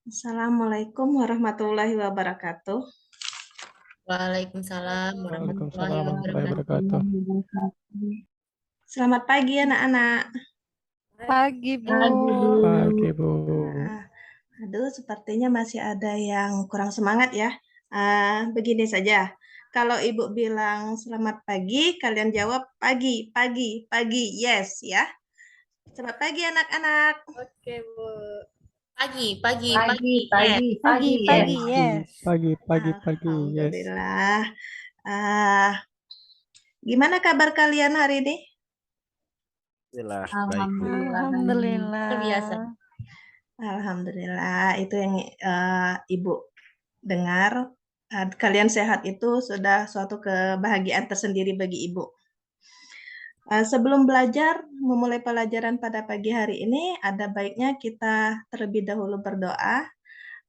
Assalamualaikum warahmatullahi wabarakatuh. Waalaikumsalam warahmatullahi Waalaikumsalam warahmatullahi wabarakatuh. wabarakatuh. Selamat pagi anak-anak. Pagi, Bu. Pagi, Bu. Ah, Aduh, sepertinya masih ada yang kurang semangat ya. Begini saja. Kalau Ibu bilang selamat pagi, kalian jawab pagi, pagi, pagi. Yes ya. Selamat pagi anak-anak. Oke, Bu. Pagi, pagi, Pagi, pagi. Yes. pagi, Pagi, yes. yes. Pagi, yes. Alhamdulillah. Ah, Gimana kabar kalian hari ini? Alhamdulillah, baik, Bu. Alhamdulillah. Alhamdulillah. Luar biasa. Alhamdulillah, itu yang Ibu dengar. Kalian sehat itu sudah suatu kebahagiaan tersendiri bagi Ibu. Sebelum belajar, memulai pelajaran pada pagi hari ini, ada baiknya kita terlebih dahulu berdoa.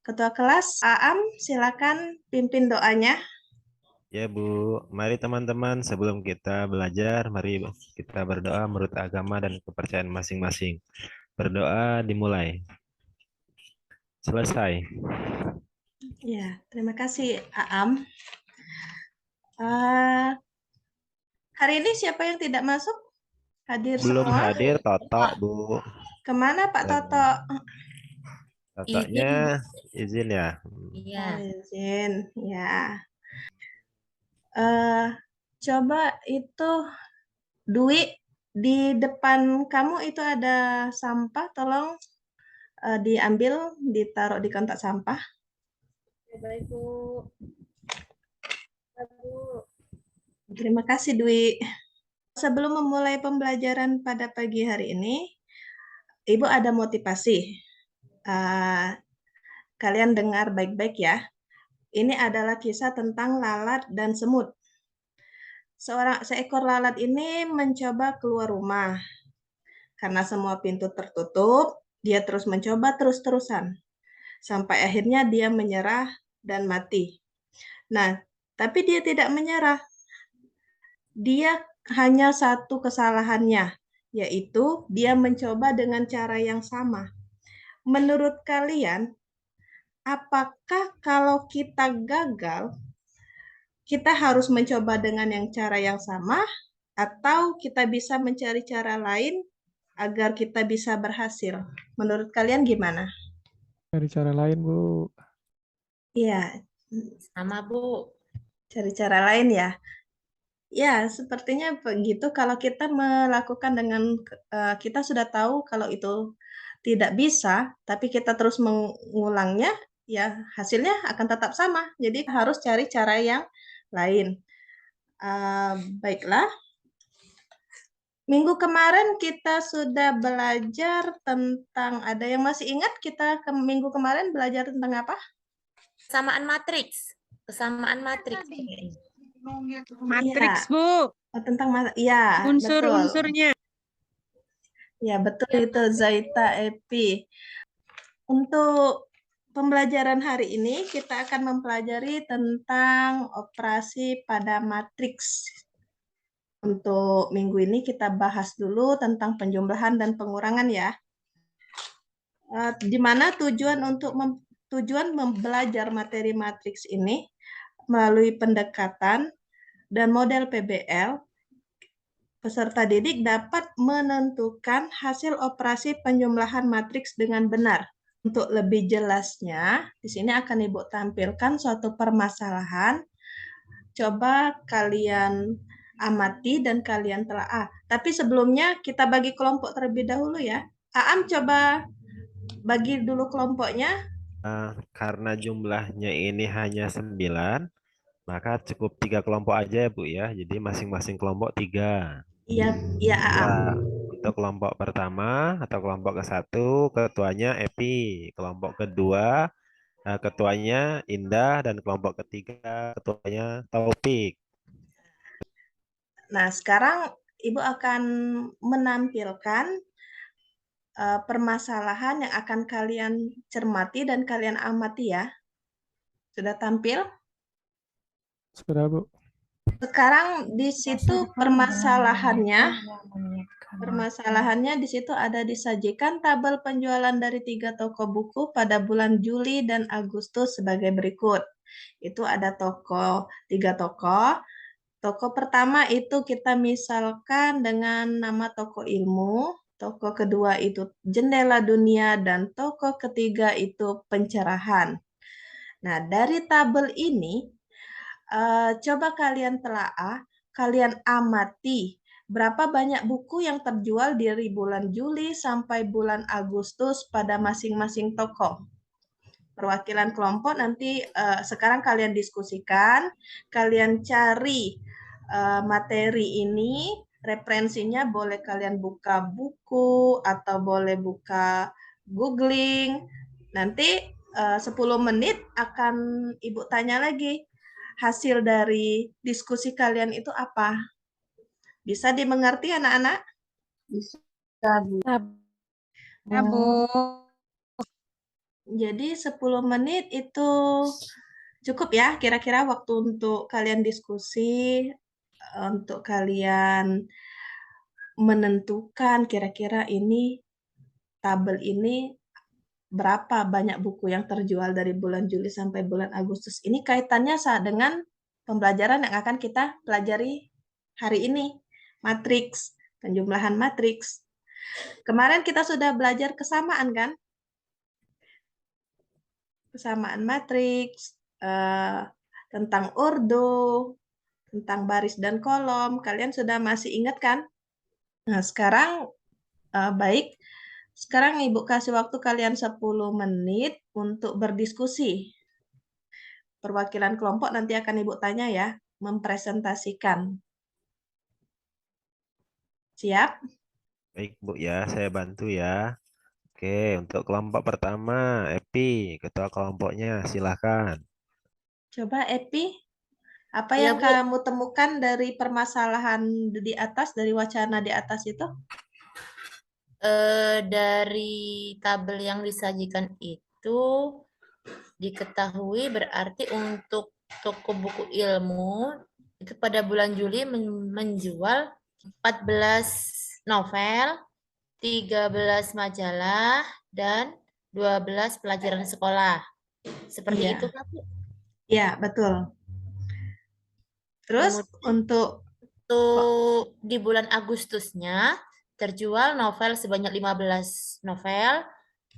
Ketua kelas, Aam, silakan pimpin doanya. Ya, Bu. Mari teman-teman, sebelum kita belajar, mari kita berdoa menurut agama dan kepercayaan masing-masing. Berdoa dimulai. Selesai. Ya, terima kasih Aam. Uh, Hari ini siapa yang tidak masuk? Hadir Belum semua? hadir, Toto, Bu. Kemana Pak Toto? Totonya izin ya. Iya. Izin, ya. Coba itu Dwi, di depan kamu itu ada sampah, tolong diambil, ditaruh di kotak sampah. Baik, Bu. Terima kasih Dwi. Sebelum memulai pembelajaran pada pagi hari ini, Ibu ada motivasi. Kalian dengar baik-baik ya. Ini adalah kisah tentang lalat dan semut. Seekor lalat ini mencoba keluar rumah. Karena semua pintu tertutup, dia terus mencoba terus-terusan. Sampai akhirnya dia menyerah dan mati. Nah, tapi dia tidak menyerah. Dia hanya satu kesalahannya, yaitu dia mencoba dengan cara yang sama. Menurut kalian, apakah kalau kita gagal, kita harus mencoba dengan cara yang sama, atau kita bisa mencari cara lain agar kita bisa berhasil? Menurut kalian gimana? Cari cara lain, Bu. Iya, Sama, Bu. cari cara lain ya. Ya, sepertinya begitu. Kalau kita melakukan dengan kita sudah tahu kalau itu tidak bisa, tapi kita terus mengulangnya, ya hasilnya akan tetap sama. Jadi harus cari cara yang lain. Baiklah, minggu kemarin kita sudah belajar tentang, ada yang masih ingat kita minggu kemarin belajar tentang apa? Kesamaan matriks. Kesamaan matriks. Matriks, Ya, Bu. tentang ya, betul. Unsur-unsurnya. Ya, betul itu Zaita Epi. Untuk pembelajaran hari ini kita akan mempelajari tentang operasi pada matriks. Untuk minggu ini kita bahas dulu tentang penjumlahan dan pengurangan ya. Di mana tujuan belajar materi matriks ini melalui pendekatan dan model PBL, peserta didik dapat menentukan hasil operasi penjumlahan matriks dengan benar. Untuk lebih jelasnya, di sini akan Ibu tampilkan suatu permasalahan. Coba kalian amati dan kalian telaah. Tapi sebelumnya kita bagi kelompok terlebih dahulu ya. Aam coba bagi dulu kelompoknya. Karena jumlahnya ini hanya 9, maka cukup 3 kelompok aja ya, Bu ya. Jadi masing-masing kelompok 3. Iya, iya Aam. Nah, untuk kelompok pertama atau kelompok ke-1, ketuanya Epi. Kelompok kedua, ketuanya Indah. Dan kelompok ketiga, ketuanya Taufik. Nah, sekarang Ibu akan menampilkan permasalahan yang akan kalian cermati dan kalian amati ya. Sudah tampil? Sudah, Bu. Sekarang di situ permasalahannya Permasalahannya di situ ada disajikan tabel penjualan dari 3 toko buku pada bulan Juli dan Agustus sebagai berikut. Itu ada 3 toko. Toko pertama itu kita misalkan dengan nama toko ilmu, toko kedua itu jendela dunia, dan toko ketiga itu pencerahan. Nah, dari tabel ini, coba kalian telaah, kalian amati berapa banyak buku yang terjual dari bulan Juli sampai bulan Agustus pada masing-masing toko. Perwakilan kelompok nanti sekarang kalian diskusikan, kalian cari materi ini, referensinya boleh kalian buka buku atau boleh buka googling. Nanti 10 menit akan Ibu tanya lagi, hasil dari diskusi kalian itu apa? Bisa dimengerti anak-anak? Bisa, Bu. Ya, Bu. Jadi 10 menit itu cukup ya, kira-kira waktu untuk kalian diskusi, untuk kalian menentukan kira-kira ini tabel ini berapa banyak buku yang terjual dari bulan Juli sampai bulan Agustus. Ini kaitannya dengan pembelajaran yang akan kita pelajari hari ini, matriks, penjumlahan matriks. Kemarin kita sudah belajar kesamaan kan? Kesamaan matriks, tentang ordo, tentang baris dan kolom. Kalian sudah masih ingat kan? Nah, sekarang baik. Sekarang Ibu kasih waktu kalian 10 menit untuk berdiskusi. Perwakilan kelompok nanti akan Ibu tanya ya, mempresentasikan. Siap? Baik, Bu ya, saya bantu ya. Oke, untuk kelompok pertama, Epi, ketua kelompoknya, silahkan. Coba Epi, apa Iya, yang Bu. kamu temukan dari permasalahan di atas, dari wacana di atas itu? Dari tabel yang disajikan itu diketahui berarti untuk toko buku ilmu itu pada bulan Juli menjual 14 novel, 13 majalah, dan 12 pelajaran sekolah. Seperti Iya. itu, Kak, Bu? Ya, betul. Terus untuk di bulan Agustusnya terjual novel sebanyak 15 novel,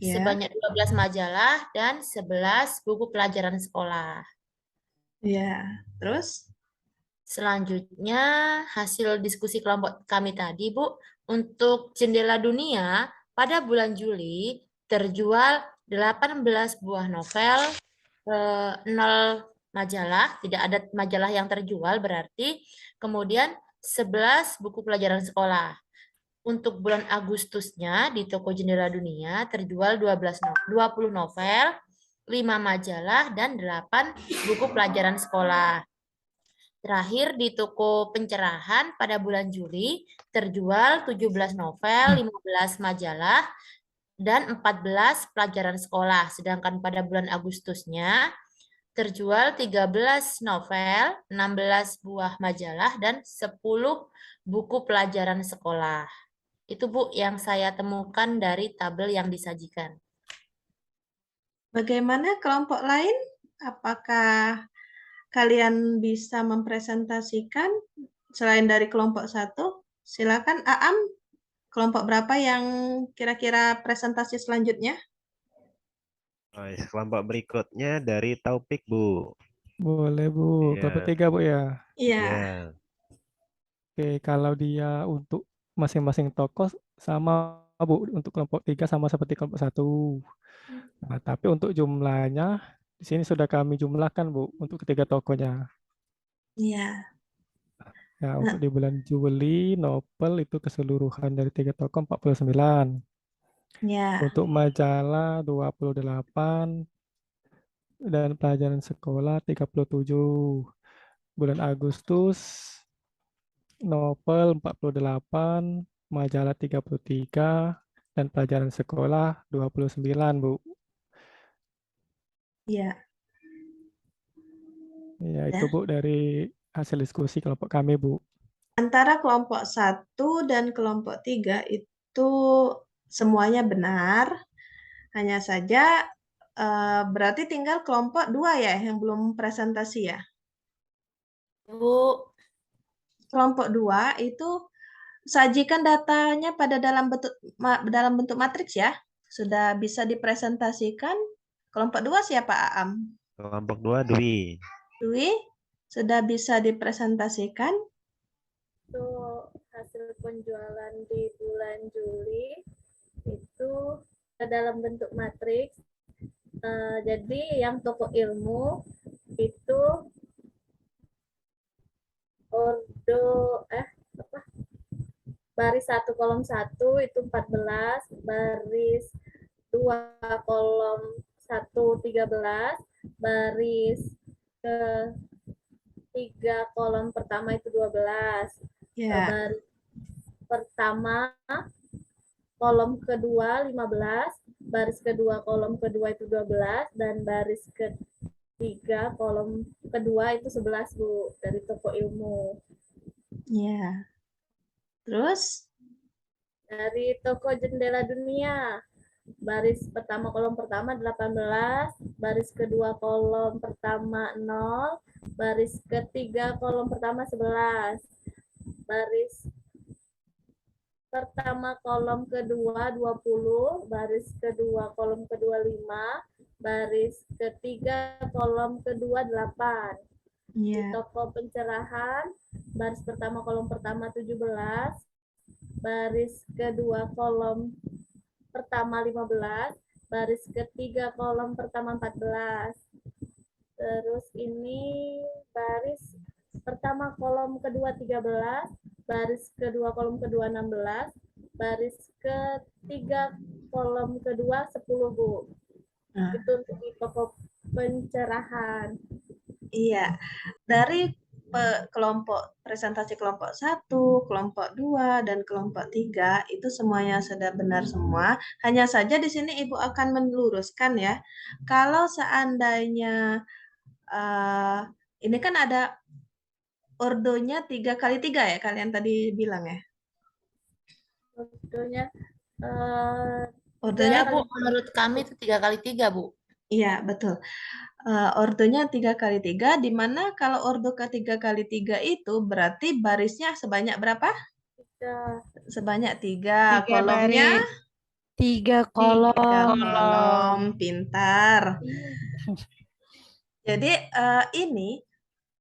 ya, sebanyak 12 majalah, dan 11 buku pelajaran sekolah. ya. Terus Selanjutnya, hasil diskusi kelompok kami tadi, Bu, untuk jendela dunia pada bulan Juli terjual 18 buah novel, 0 majalah, tidak ada majalah yang terjual berarti, kemudian 11 buku pelajaran sekolah. Untuk bulan Agustusnya di toko Jendela Dunia terjual 20 novel, 5 majalah, dan 8 buku pelajaran sekolah. Terakhir di toko pencerahan pada bulan Juli terjual 17 novel, 15 majalah, dan 14 pelajaran sekolah. Sedangkan pada bulan Agustusnya terjual 13 novel, 16 buah majalah, dan 10 buku pelajaran sekolah. Itu, Bu, yang saya temukan dari tabel yang disajikan. bagaimana kelompok lain? Apakah kalian bisa mempresentasikan selain dari kelompok 1? Silakan Aam, kelompok berapa yang kira-kira presentasi selanjutnya? Baik, kelompok berikutnya dari Taufik, Bu. Boleh, Bu. Kelompok Iya. 3, Bu ya. Iya. Iya. Oke, kalau dia untuk masing-masing tokoh sama, Bu. Untuk kelompok 3 sama seperti kelompok 1. Nah, tapi untuk jumlahnya di sini sudah kami jumlahkan, Bu, untuk ketiga tokohnya. Iya. Ya, untuk di bulan Juli, novel itu keseluruhan dari 3 tokoh 49. Ya. Untuk majalah 28 dan pelajaran sekolah 37. Bulan Agustus novel 48, majalah 33, dan pelajaran sekolah 29, Bu. Iya. Ya, itu Bu dari hasil diskusi kelompok kami, Bu. Antara kelompok 1 dan kelompok 3 itu semuanya benar. Hanya saja berarti tinggal kelompok 2 ya yang belum presentasi ya. Bu. Kelompok 2 itu sajikan datanya pada dalam bentuk matriks ya. Sudah bisa dipresentasikan. Kelompok 2 siapa Aam? Kelompok 2 Dwi. Dwi, sudah bisa dipresentasikan? Untuk hasil penjualan di bulan Juli itu dalam bentuk matriks. Jadi yang toko ilmu itu baris 1 kolom 1 itu 14, baris 2 kolom 1 13, baris ke 3 kolom pertama itu 12. Ya. Baris pertama kolom kedua 15, baris kedua kolom kedua itu 12, dan baris ketiga kolom kedua itu 11, Bu, dari toko ilmu. Ya. Terus? Dari toko Jendela Dunia, baris pertama kolom pertama 18, baris kedua kolom pertama 0, baris ketiga kolom pertama 11, baris pertama kolom kedua 20, baris kedua kolom kedua 5, baris ketiga kolom kedua 8. Di Ya. toko pencerahan, baris pertama kolom pertama 17, baris kedua kolom pertama 15, baris ketiga kolom pertama 14. Terus ini baris pertama kolom kedua 13, baris kedua kolom kedua 16, baris ketiga kolom kedua 10, Bu. Nah, Itu untuk di toko pencerahan. iya. Dari kelompok presentasi kelompok 1, kelompok 2, dan kelompok 3 itu semuanya sudah benar semua. Hanya saja di sini Ibu akan meluruskan ya. Kalau seandainya ini kan ada ordonya 3x3 ya, kalian tadi bilang ya. Ordonya Ordonya, Bu, menurut kami itu 3x3, Bu. Iya, betul. Ordonya 3x3, di mana kalau ordo ke-3x3 itu berarti barisnya sebanyak berapa? 3. Sebanyak 3. Kolomnya? 3 3 kolom. kolom. Pintar. Jadi ini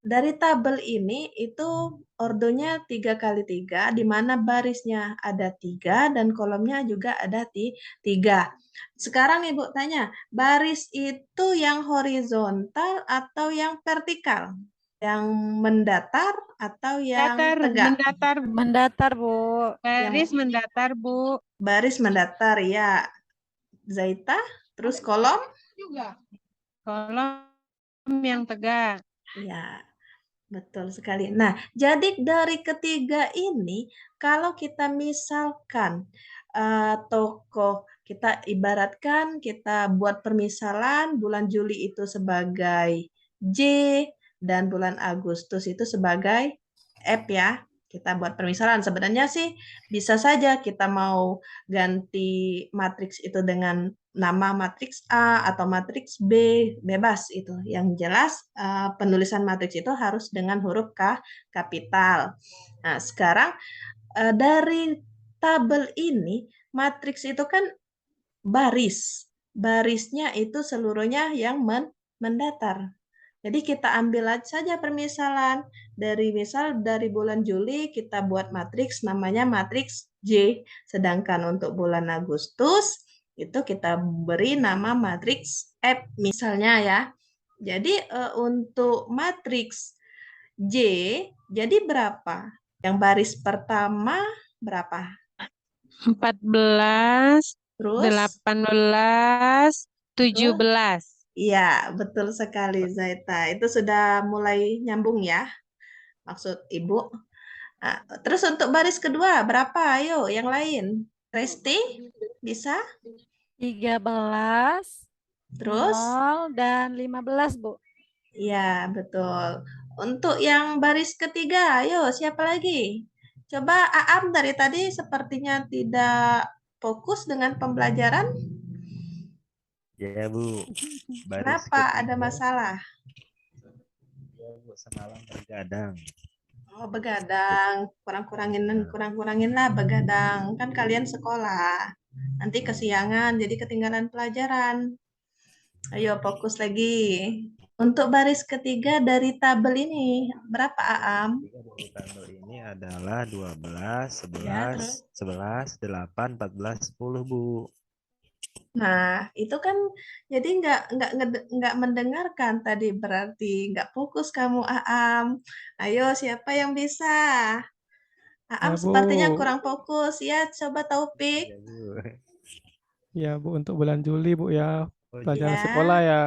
dari tabel ini itu ordonya 3x3, di mana barisnya ada 3 dan kolomnya juga ada 3. Sekarang Ibu tanya, baris itu yang horizontal atau yang vertikal? Yang mendatar atau yang tegak? Mendatar, Bu. Baris mendatar, Bu. Baris mendatar, ya. Zaita, terus kolom? Juga. Kolom yang tegak. Ya, betul sekali. Nah, jadi dari ketiga ini, kalau kita misalkan tokoh, kita ibaratkan, kita buat permisalan, bulan Juli itu sebagai J, dan bulan Agustus itu sebagai F ya. Kita buat permisalan. Sebenarnya sih bisa saja kita mau ganti matriks itu dengan nama matriks A atau matriks B, bebas itu. Yang jelas penulisan matriks itu harus dengan huruf kapital. Nah, sekarang dari tabel ini, matriks itu kan baris. Barisnya itu seluruhnya yang mendatar. Jadi kita ambil saja permisalan. Dari bulan Juli kita buat matriks namanya matriks J. Sedangkan untuk bulan Agustus itu kita beri nama matriks F misalnya ya. Jadi untuk matriks J jadi berapa? Yang baris pertama berapa? 14, Terus? 18, 17. Iya, betul sekali Zaita. Itu sudah mulai nyambung ya, maksud Ibu. Nah, terus untuk baris kedua berapa? Ayo, yang lain. Resti, bisa? 13, Terus? 0, dan 15, Bu. Iya, betul. Untuk yang baris ketiga, ayo siapa lagi? Coba Aam dari tadi sepertinya tidak fokus dengan pembelajaran. Ya, Bu. Baris Kenapa? Ada ketiga. masalah? Ya, Bu, semalam bergadang. Oh, begadang. Kurang-kurangin lah begadang. Kan kalian sekolah. Nanti kesiangan, jadi ketinggalan pelajaran. Ayo fokus lagi. Untuk baris ketiga dari tabel ini, berapa Aam? Dari tabel ini adalah 12, Ya, terus? 11, 11, 8, 14, 10, Bu. Nah, itu kan jadi nggak mendengarkan tadi, berarti nggak fokus kamu Aam. Ayo siapa yang bisa? Aam Ya, sepertinya Bu. kurang fokus ya. Coba Taufik. Ya, Bu. Ya, Bu, untuk bulan Juli, Bu, ya. Oh, Pelajaran Ya, sekolah ya.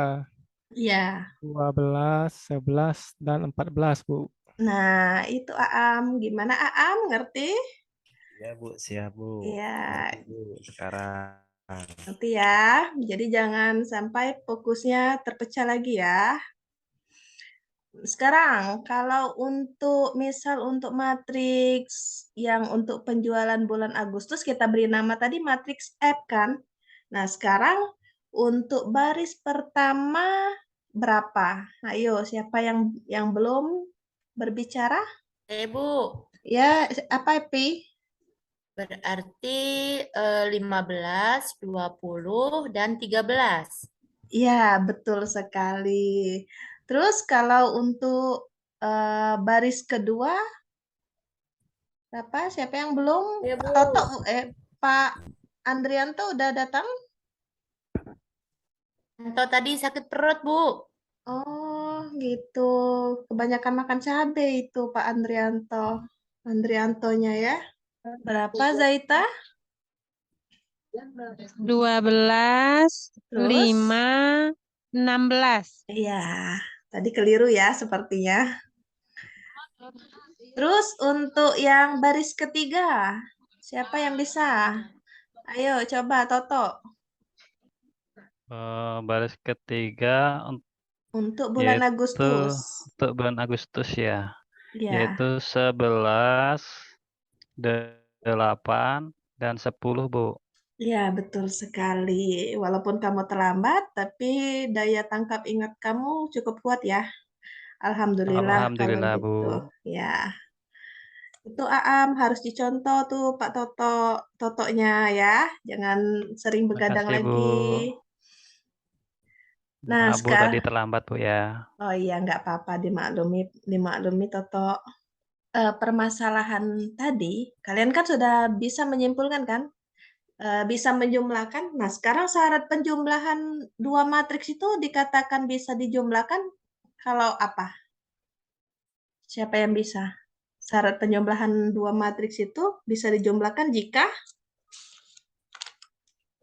ya. 12, 11, dan 14, Bu. Nah, itu Aam. Gimana Aam? Ngerti? ya, Bu, siap, Bu. Ya, Ngerti, Bu. Sekarang. ngerti ya. Jadi jangan sampai fokusnya terpecah lagi ya. Sekarang, kalau untuk misal untuk matriks yang untuk penjualan bulan Agustus kita beri nama tadi matriks F kan? Nah, sekarang untuk baris pertama berapa? Ayo, siapa yang belum berbicara? Bu. Ya, apa Pi? Berarti 15, 20, dan 13. Ya, betul sekali. Terus kalau untuk baris kedua apa? Siapa yang belum? Ya, Pak Bu. Toto, Pak Andrianto udah datang? Contoh tadi sakit perut, Bu. Oh, gitu. Kebanyakan makan cabai itu Pak Andriantonya ya. Berapa Zaita? 12, Terus? 5, 16. Iya, tadi keliru ya sepertinya. Terus untuk yang baris ketiga, siapa yang bisa? Ayo coba Toto. Baris ketiga Untuk bulan yaitu Agustus. untuk bulan Agustus ya, Ya, yaitu 11, 8, dan 10, Bu. ya betul sekali. Walaupun kamu terlambat, tapi daya tangkap ingat kamu cukup kuat ya. Alhamdulillah kalau Alhamdulillah, Bu. gitu. Ya, itu Aam harus dicontoh tuh Pak Totonya ya. Jangan sering begadang Makasih, Bu. lagi. Nah, Maaf, Bu, tadi sekarang, terlambat, Bu ya. oh iya nggak apa-apa dimaklumi Toto. Permasalahan tadi, kalian kan sudah bisa menyimpulkan kan? Bisa menjumlahkan. Nah, sekarang syarat penjumlahan dua matriks itu dikatakan bisa dijumlahkan kalau apa? Siapa yang bisa? Syarat penjumlahan dua matriks itu bisa dijumlahkan jika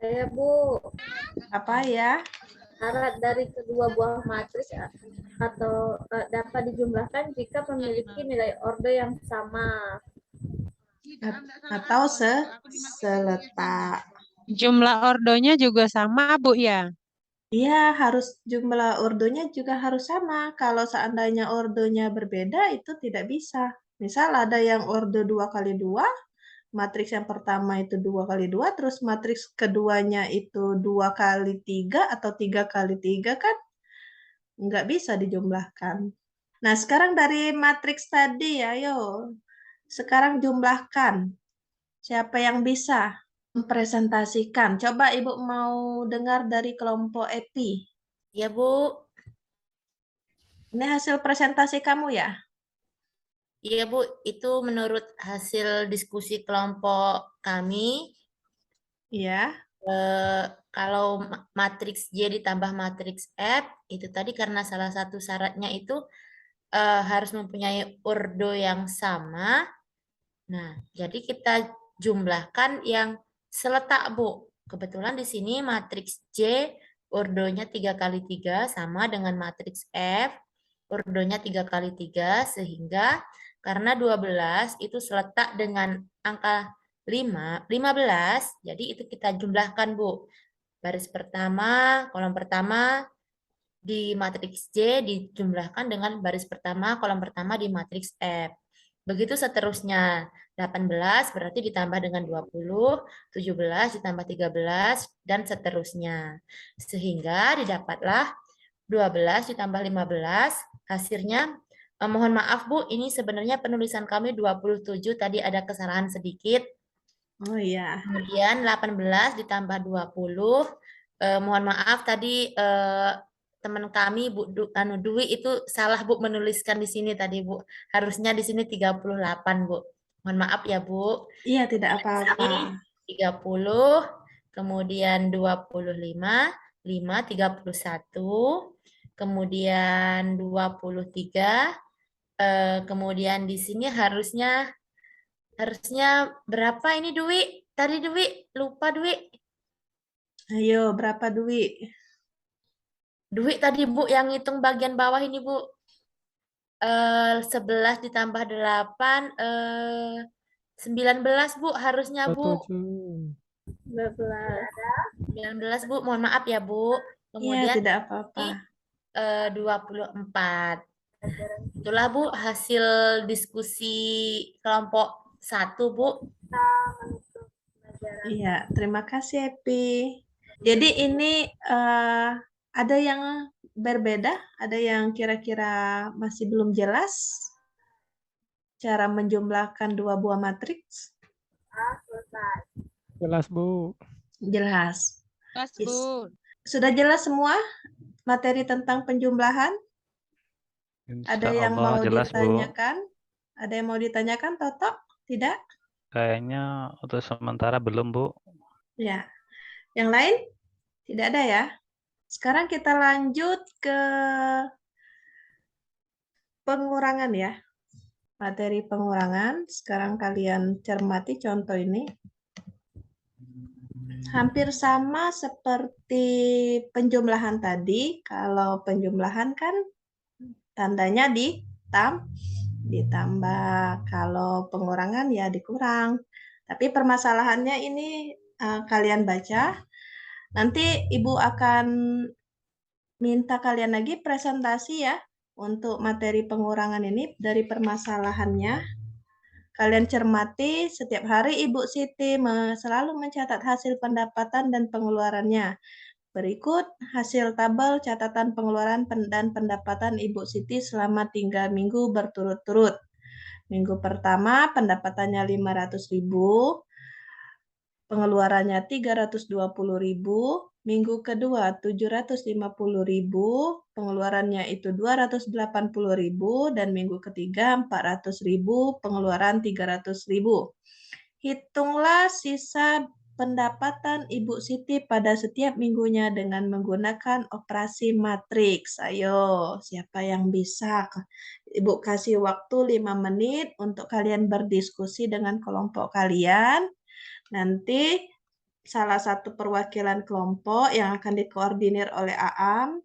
Saya, Bu. apa ya? Syarat dari kedua buah matriks atau dapat dijumlahkan jika memiliki nilai order yang sama. Atau seletak. Jumlah ordonya juga sama, Bu ya? Iya, harus jumlah ordonya juga harus sama. Kalau seandainya ordonya berbeda, itu tidak bisa. Misal ada yang ordo 2x2, matriks yang pertama itu 2x2, terus matriks keduanya itu 2x3 atau 3x3 kan nggak bisa dijumlahkan. Nah, sekarang dari matriks tadi, ayo. Sekarang jumlahkan. Siapa yang bisa mempresentasikan? Coba Ibu mau dengar dari kelompok EPI. Ya, Bu. Ini hasil presentasi kamu ya? Iya, Bu. Itu menurut hasil diskusi kelompok kami. Iya. Kalau matriks J ditambah matriks F, itu tadi karena salah satu syaratnya itu harus mempunyai ordo yang sama. Nah, jadi kita jumlahkan yang seletak, Bu. Kebetulan di sini matriks J ordonya 3x3 sama dengan matriks F ordonya 3x3 sehingga karena 12 itu seletak dengan angka 15, jadi itu kita jumlahkan, Bu. Baris pertama, kolom pertama di matriks J dijumlahkan dengan baris pertama, kolom pertama di matriks F. Begitu seterusnya. 18 berarti ditambah dengan 20, 17 ditambah 13, dan seterusnya. Sehingga didapatlah 12 ditambah 15, hasilnya, mohon maaf Bu, ini sebenarnya penulisan kami 27, tadi ada kesalahan sedikit. Oh iya. Kemudian 18 ditambah 20, mohon maaf tadi teman kami Bu Dwi itu salah Bu menuliskan di sini tadi Bu. Harusnya di sini 38 Bu. Mohon maaf ya Bu. Iya, tidak apa-apa. Ini 30, kemudian 25, 5, 31, kemudian 23, kemudian di sini harusnya berapa ini Dwi? Tadi Dwi, lupa Dwi. Ayo, berapa Dwi? Dwi tadi Bu yang ngitung bagian bawah ini Bu. 11 ditambah 8, 19 Bu harusnya Bu. 27. 19 Bu, mohon maaf ya Bu. Iya, Kemudian tidak apa-apa. ini 24. Itulah Bu hasil diskusi kelompok 1 Bu. Iya, terima kasih Epi. Jadi ini ada yang berbeda, ada yang kira-kira masih belum jelas cara menjumlahkan dua buah matriks? Jelas, Bu. Jelas. Kelas, Is- Bu. Sudah jelas semua materi tentang penjumlahan? Ada Insya yang Allah mau jelas, Bu. ditanyakan? Ada yang mau ditanyakan, Toto? Tidak? Kayaknya untuk sementara belum, Bu. Ya. Yang lain? Tidak ada ya? Sekarang kita lanjut ke pengurangan ya. Materi pengurangan. Sekarang kalian cermati contoh ini. Hampir sama seperti penjumlahan tadi. Kalau penjumlahan kan tandanya ditambah. Kalau pengurangan ya dikurang. Tapi permasalahannya ini kalian baca. Nanti Ibu akan minta kalian lagi presentasi ya untuk materi pengurangan ini dari permasalahannya. Kalian cermati setiap hari Ibu Siti selalu mencatat hasil pendapatan dan pengeluarannya. Berikut hasil tabel catatan pengeluaran dan pendapatan Ibu Siti selama 3 minggu berturut-turut. Minggu pertama pendapatannya 500.000, pengeluarannya 320.000, minggu kedua 750.000, pengeluarannya itu 280.000, dan minggu ketiga 400.000, pengeluaran 300.000. Hitunglah sisa pendapatan Ibu Siti pada setiap minggunya dengan menggunakan operasi matriks. Ayo, siapa yang bisa? Ibu kasih waktu 5 menit untuk kalian berdiskusi dengan kelompok kalian. Nanti salah satu perwakilan kelompok yang akan dikoordinir oleh Aam,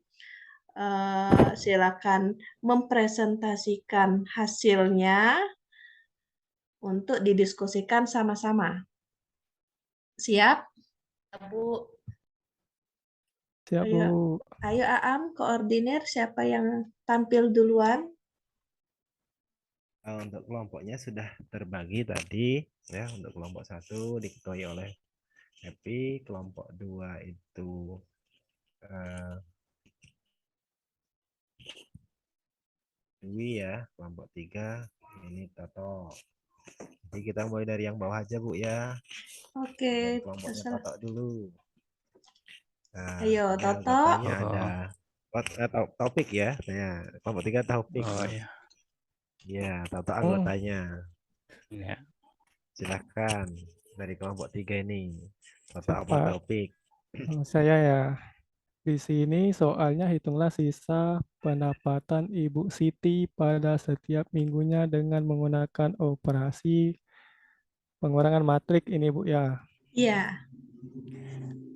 silakan mempresentasikan hasilnya untuk didiskusikan sama-sama. Siap? Bu. Siap, Ayo. Bu. Ayo Aam, koordinir siapa yang tampil duluan? Untuk kelompoknya sudah terbagi tadi ya. Untuk kelompok 1 diketuai oleh Happy, kelompok 2 itu Dwi ya, kelompok 3 ini Toto. Jadi kita mulai dari yang bawah aja Bu ya. Oke, Dari kelompoknya terserah. Toto dulu. Nah, Ayo, ini Toto. anggotanya ada topik ya. Nah, kelompok 3 topik. Oh iya. Ya, Toto anggotanya. Iya. Silahkan dari kelompok 3 ini. Toto Siap, apa Pak. topik? Saya ya. Di sini soalnya hitunglah sisa pendapatan Ibu Siti pada setiap minggunya dengan menggunakan operasi pengurangan matrik ini, Bu ya. Iya.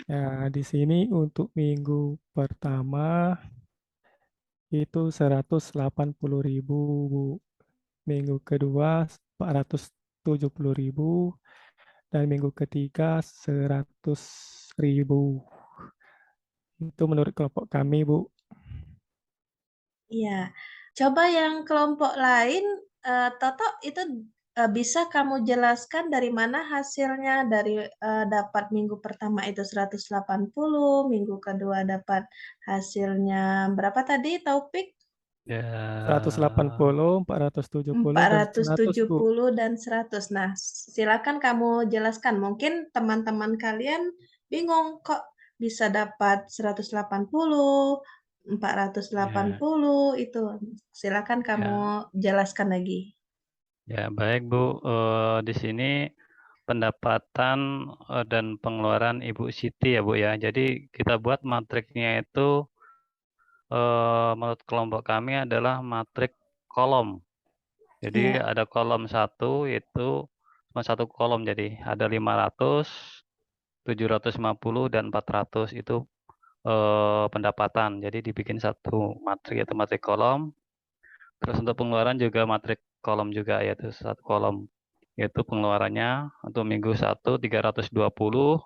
Ya, di sini untuk minggu pertama itu 180.000, Bu. Minggu kedua 470.000 dan minggu ketiga 100.000. Itu menurut kelompok kami, Bu. Iya. Coba yang kelompok lain, Toto itu bisa kamu jelaskan dari mana hasilnya? Dari dapat minggu pertama itu 180, minggu kedua dapat hasilnya berapa tadi, Taufik? Ya, 180, 470, dan 100, Bu. 470 dan 100. Nah, silakan kamu jelaskan. Mungkin teman-teman kalian bingung kok bisa dapat 180, ya, 480 itu. Silakan kamu ya, jelaskan lagi. ya, baik Bu. Di sini pendapatan dan pengeluaran Ibu Siti ya Bu ya. Jadi kita buat matriksnya itu menurut kelompok kami adalah matrik kolom. Jadi Iya. ada kolom 1 itu cuma 1 kolom, jadi ada 500, 750 dan 400 itu pendapatan. Jadi dibikin satu matrik yaitu matrik kolom. Terus untuk pengeluaran juga matrik kolom juga, yaitu satu kolom. Yaitu pengeluarannya untuk minggu 1 320,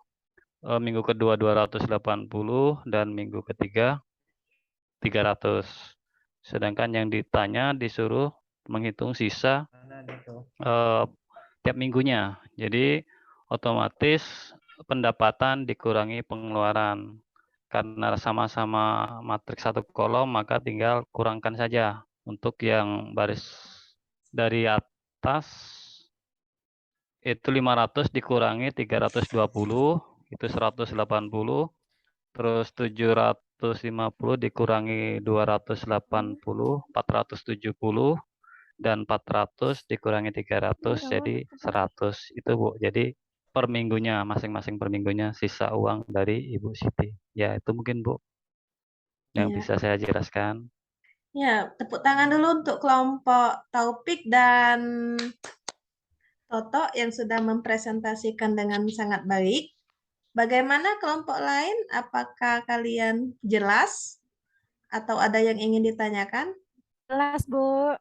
minggu kedua 280 dan minggu ketiga 300. Sedangkan yang ditanya disuruh menghitung sisa tiap minggunya. Jadi otomatis pendapatan dikurangi pengeluaran. Karena sama-sama matriks satu kolom, maka tinggal kurangkan saja. Untuk yang baris dari atas itu 500 dikurangi 320, itu 180. Terus 750 dikurangi 280, 470. Dan 400 dikurangi 300 jadi 100 itu Bu. Jadi per minggunya, masing-masing per minggunya sisa uang dari Ibu Siti. Ya itu mungkin Bu yang Iya. bisa saya jelaskan. Ya, tepuk tangan dulu untuk kelompok Taufik dan Toto yang sudah mempresentasikan dengan sangat baik. Bagaimana kelompok lain? Apakah kalian jelas atau ada yang ingin ditanyakan? Jelas, Bu.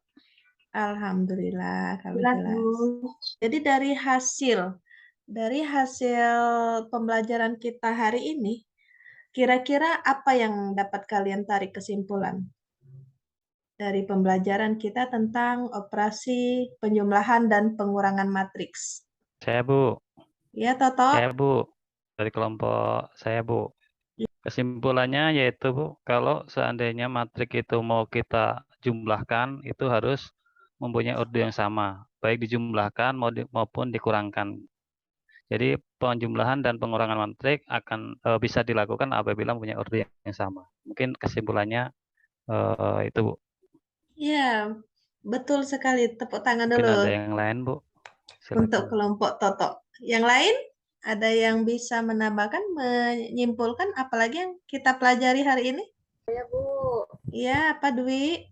Alhamdulillah kalau Jelas, jelas. Bu. Jadi dari hasil pembelajaran kita hari ini, kira-kira apa yang dapat kalian tarik kesimpulan dari pembelajaran kita tentang operasi penjumlahan dan pengurangan matriks? Saya Bu, Ya, Toto. saya Bu dari kelompok saya Bu. Kesimpulannya yaitu Bu, kalau seandainya matrik itu mau kita jumlahkan itu harus mempunyai order yang sama, baik dijumlahkan maupun dikurangkan. Jadi penjumlahan dan pengurangan matrik akan bisa dilakukan apabila mempunyai order yang sama. Mungkin kesimpulannya itu Bu. Ya, betul sekali. Tepuk tangan Mungkin dulu ada yang lain Bu. untuk Silakan. kelompok Toto. Yang lain, ada yang bisa menambahkan, menyimpulkan apalagi yang kita pelajari hari ini? Ya, Bu. Iya, apa Dwi?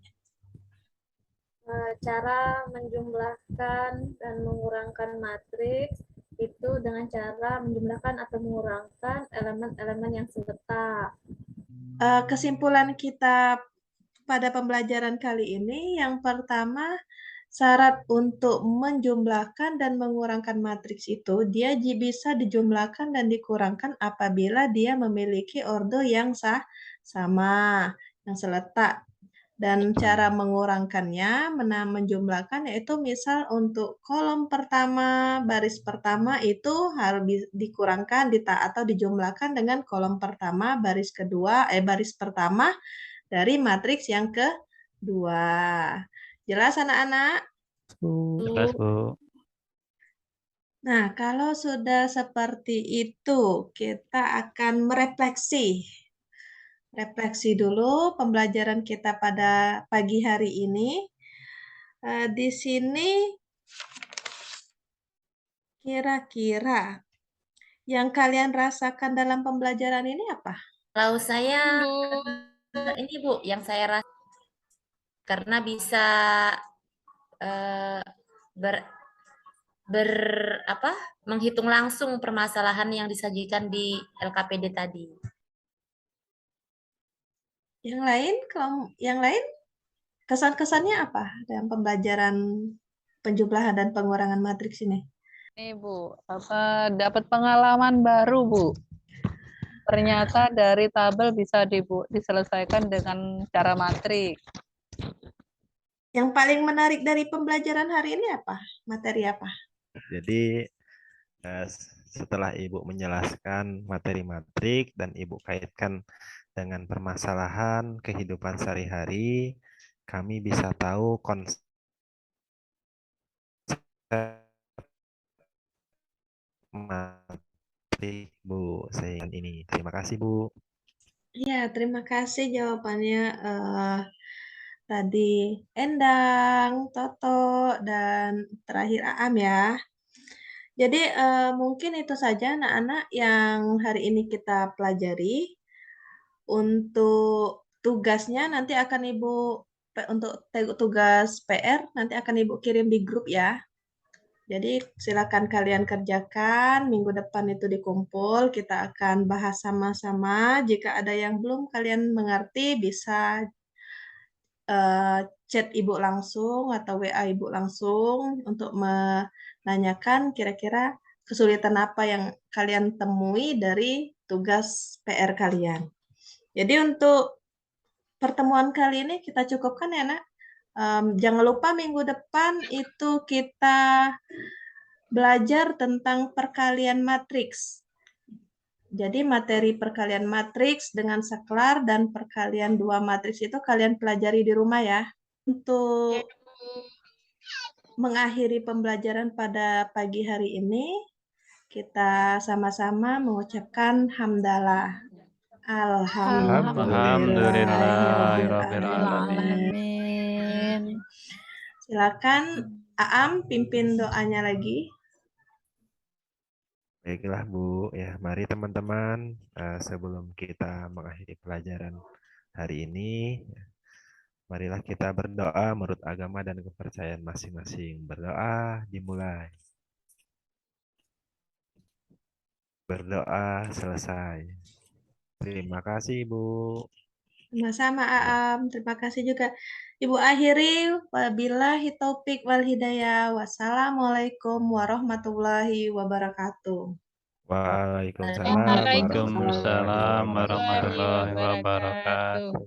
Cara menjumlahkan dan mengurangkan matriks itu dengan cara menjumlahkan atau mengurangkan elemen-elemen yang seletak. Kesimpulan kita pada pembelajaran kali ini, yang pertama, syarat untuk menjumlahkan dan mengurangkan matriks itu, dia bisa dijumlahkan dan dikurangkan apabila dia memiliki ordo yang sama, yang seletak. Dan cara mengurangkannya, menjumlahkan, yaitu misal untuk kolom pertama, baris pertama itu harus dikurangkan atau dijumlahkan dengan kolom pertama, baris kedua, baris pertama dari matriks yang kedua. Jelas anak-anak? Bu. Jelas Bu. Nah, kalau sudah seperti itu, kita akan merefleksi. Refleksi dulu pembelajaran kita pada pagi hari ini. Di sini kira-kira yang kalian rasakan dalam pembelajaran ini apa? Kalau saya Bu. ini Bu, yang saya rasa karena bisa eh, menghitung langsung permasalahan yang disajikan di LKPD tadi. Yang lain kesan-kesannya apa dalam pembelajaran penjumlahan dan pengurangan matriks ini? Ini Bu, dapat pengalaman baru Bu. Ternyata dari tabel bisa diselesaikan dengan cara matrik. Yang paling menarik dari pembelajaran hari ini apa? Materi apa? Jadi setelah Ibu menjelaskan materi matrik dan Ibu kaitkan dengan permasalahan kehidupan sehari-hari, kami bisa tahu konsep matrik Bu sehingga ini. Terima kasih Bu. Ya, terima kasih jawabannya tadi Endang, Toto, dan terakhir Aam ya. Jadi mungkin itu saja anak-anak yang hari ini kita pelajari. Untuk tugasnya nanti akan untuk tugas PR nanti akan Ibu kirim di grup ya. Jadi silakan kalian kerjakan, minggu depan itu dikumpul, kita akan bahas sama-sama. Jika ada yang belum kalian mengerti, bisa chat Ibu langsung atau WA Ibu langsung untuk menanyakan kira-kira kesulitan apa yang kalian temui dari tugas PR kalian. Jadi untuk pertemuan kali ini kita cukupkan ya, Nak. Jangan lupa minggu depan itu kita belajar tentang perkalian matriks. Jadi materi perkalian matriks dengan saklar dan perkalian dua matriks itu kalian pelajari di rumah ya. Untuk mengakhiri pembelajaran pada pagi hari ini, kita sama-sama mengucapkan hamdalah. Alhamdulillahirabbil alamin. Amin. Silakan Aam pimpin doanya lagi. Baiklah Bu, ya mari teman-teman sebelum kita mengakhiri pelajaran hari ini, marilah kita berdoa menurut agama dan kepercayaan masing-masing. Berdoa dimulai. Berdoa selesai. Terima kasih Bu. Sama-sama Aam, terima kasih juga. Ibu akhiri, wabillahi taufik wal hidayah. Wassalamualaikum warahmatullahi wabarakatuh. Waalaikumsalam Waalaikumsalam warahmatullahi wabarakatuh. wabarakatuh.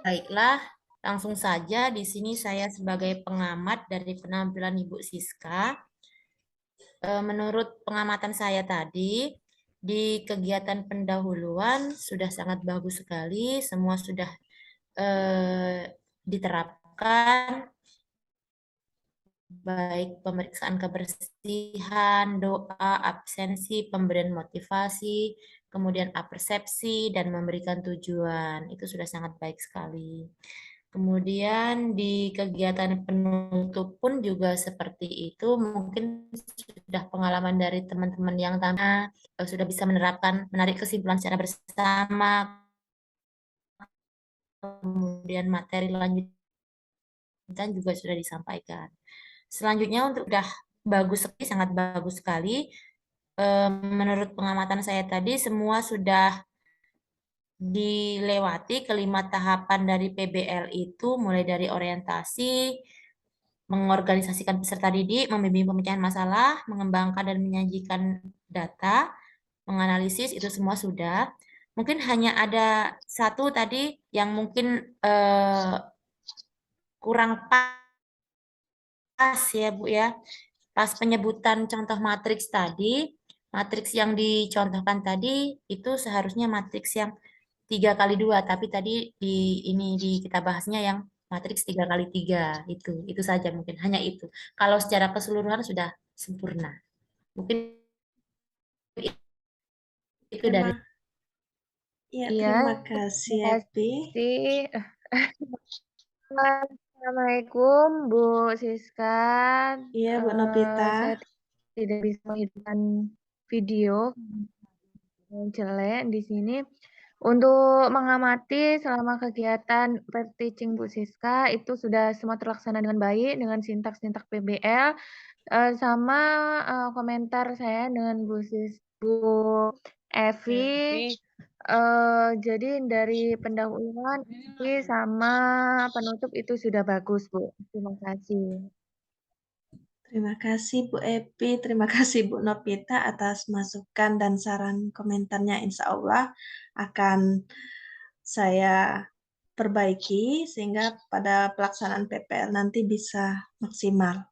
Baiklah, langsung saja di sini saya sebagai pengamat dari penampilan Ibu Siska. Menurut pengamatan saya tadi, di kegiatan pendahuluan sudah sangat bagus sekali, semua sudah diterapkan, baik pemeriksaan kebersihan, doa, absensi, pemberian motivasi, kemudian apersepsi, dan memberikan tujuan. Itu sudah sangat baik sekali. Kemudian di kegiatan penutup pun juga seperti itu. Mungkin sudah pengalaman dari teman-teman yang sudah bisa menarik kesimpulan secara bersama. Kemudian materi lanjutan juga sudah disampaikan. Selanjutnya untuk sudah bagus sekali, sangat bagus sekali. Menurut pengamatan saya tadi semua sudah dilewati kelima tahapan dari PBL itu, mulai dari orientasi, mengorganisasikan peserta didik, membimbing pemecahan masalah, mengembangkan dan menyajikan data, menganalisis, itu semua sudah. Mungkin hanya ada satu tadi yang mungkin kurang pas ya Bu ya. Pas penyebutan contoh matriks tadi, matriks yang dicontohkan tadi itu seharusnya matriks yang 3x2, tapi tadi kita bahasnya yang matriks 3x3 itu saja mungkin hanya itu. Kalau secara keseluruhan sudah sempurna. Mungkin itu dari Ya, Iya, terima kasih Epi. Assalamualaikum Bu Siska. Iya Bu Nopita. Saya tidak bisa menghidupkan video yang jelek di sini. Untuk mengamati selama kegiatan prep teaching Bu Siska itu sudah semua terlaksana dengan baik dengan sintaks-sintaks PBL sama komentar saya dengan Bu Evi. Jadi dari pendahuluan sama penutup itu sudah bagus Bu. Terima kasih. Terima kasih Bu Epi, terima kasih Bu Nopita atas masukan dan saran komentarnya. Insya Allah akan saya diperbaiki sehingga pada pelaksanaan PPL nanti bisa maksimal.